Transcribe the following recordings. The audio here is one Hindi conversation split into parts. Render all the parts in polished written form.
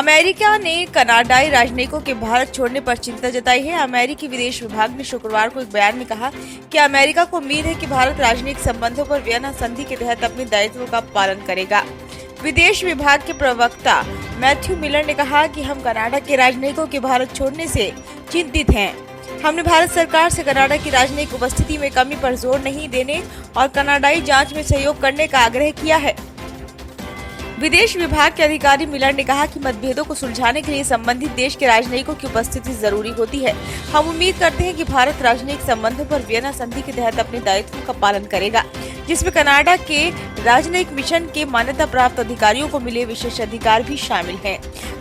अमेरिका ने कनाडाई राजनयिकों के भारत छोड़ने पर चिंता जताई है। अमेरिकी विदेश विभाग ने शुक्रवार को एक बयान में कहा कि अमेरिका को उम्मीद है कि भारत राजनयिक संबंधों पर वियना संधि के तहत अपने दायित्वों का पालन करेगा। विदेश विभाग के प्रवक्ता मैथ्यू मिलर ने कहा कि हम कनाडा के राजनयिकों के भारत छोड़ने से चिंतित हैं। हमने भारत सरकार से कनाडा की राजनयिक उपस्थिति में कमी पर जोर नहीं देने और कनाडाई जांच में सहयोग करने का आग्रह किया है। विदेश विभाग के अधिकारी मिलर ने कहा कि मतभेदों को सुलझाने के लिए संबंधित देश के राजनयिकों की उपस्थिति जरूरी होती है। हम उम्मीद करते हैं कि भारत राजनयिक संबंधों पर वियना संधि के तहत अपने दायित्वों का पालन करेगा, जिसमें कनाडा के राजनयिक मिशन के मान्यता प्राप्त अधिकारियों को मिले विशेष अधिकार भी शामिल हैं।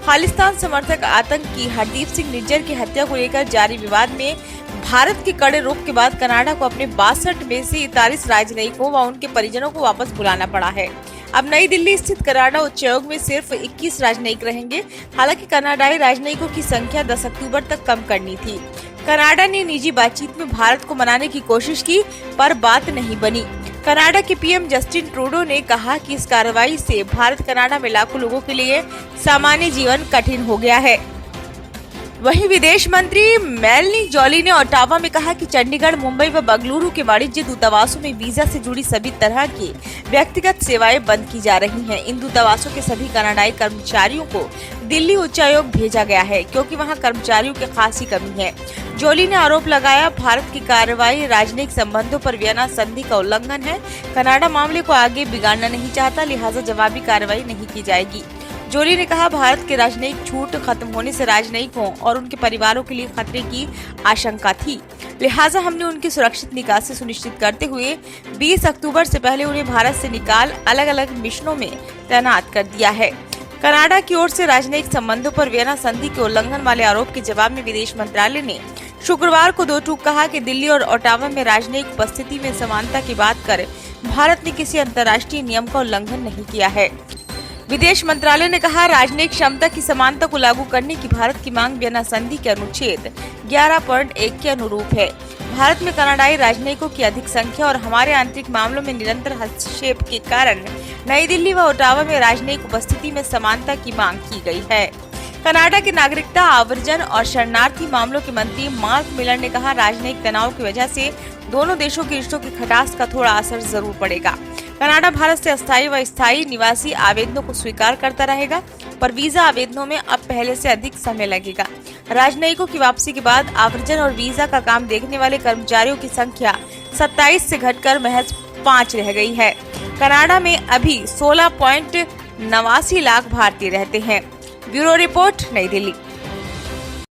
खालिस्तान समर्थक आतंकी हरदीप सिंह निज्जर की हत्या को लेकर जारी विवाद में भारत के कड़े रुख के बाद कनाडा को अपने 62 में से 43 राजनयिकों व उनके परिजनों को वापस बुलाना पड़ा है। अब नई दिल्ली स्थित कनाडा उच्चायोग में सिर्फ 21 राजनयिक रहेंगे। हालांकि कनाडाई राजनयिकों की संख्या 10 अक्टूबर तक कम करनी थी। कनाडा ने निजी बातचीत में भारत को मनाने की कोशिश की, पर बात नहीं बनी। कनाडा के पीएम जस्टिन ट्रूडो ने कहा कि इस कार्रवाई से भारत कनाडा में लाखों लोगों के लिए सामान्य जीवन कठिन हो गया है। वहीं विदेश मंत्री मेलनी जोली ने ओटावा में कहा कि चंडीगढ़, मुंबई व बेंगलुरु के वाणिज्य दूतावासों में वीजा से जुड़ी सभी तरह की व्यक्तिगत सेवाएं बंद की जा रही हैं। इन दूतावासों के सभी कनाडाई कर्मचारियों को दिल्ली उच्चायोग भेजा गया है, क्योंकि वहां कर्मचारियों की खासी कमी है। जोली ने आरोप लगाया, भारत की कार्रवाई राजनयिक संबंधों पर वियना संधि का उल्लंघन है। कनाडा मामले को आगे बिगाड़ना नहीं चाहता, लिहाजा जवाबी कार्रवाई नहीं की जाएगी। जोली ने कहा, भारत के राजनयिक छूट खत्म होने से राजनयिकों और उनके परिवारों के लिए खतरे की आशंका थी, लिहाजा हमने उनकी सुरक्षित निकासी सुनिश्चित करते हुए 20 अक्टूबर से पहले उन्हें भारत से निकाल अलग अलग मिशनों में तैनात कर दिया है। कनाडा की ओर से राजनयिक संबंधों पर वियना संधि के उल्लंघन वाले आरोप के जवाब में विदेश मंत्रालय ने शुक्रवार को दो टूक कहा कि दिल्ली और ओटावा में राजनयिक उपस्थिति में समानता की बात कर भारत ने किसी अंतर्राष्ट्रीय नियम का उल्लंघन नहीं किया है। विदेश मंत्रालय ने कहा, राजनयिक क्षमता की समानता को लागू करने की भारत की मांग वियना संधि के अनुच्छेद 11.1 के अनुरूप है। भारत में कनाडाई राजनयिकों की अधिक संख्या और हमारे आंतरिक मामलों में निरंतर हस्तक्षेप के कारण नई दिल्ली व ओटावा में राजनयिक उपस्थिति में समानता की मांग की गई है। कनाडा के नागरिकता, आव्रजन और शरणार्थी मामलों के मंत्री मार्क मिलर ने कहा, राजनयिक तनाव की वजह से दोनों देशों के रिश्तों की खटास का थोड़ा असर जरूर पड़ेगा। कनाडा भारत से अस्थायी व स्थायी निवासी आवेदनों को स्वीकार करता रहेगा, पर वीजा आवेदनों में अब पहले से अधिक समय लगेगा। राजनयिकों की वापसी के बाद आव्रजन और वीजा का काम देखने वाले कर्मचारियों की संख्या 27 से घटकर महज 5 रह गई है। कनाडा में अभी 16.89 लाख भारतीय रहते हैं। ब्यूरो रिपोर्ट, नई दिल्ली।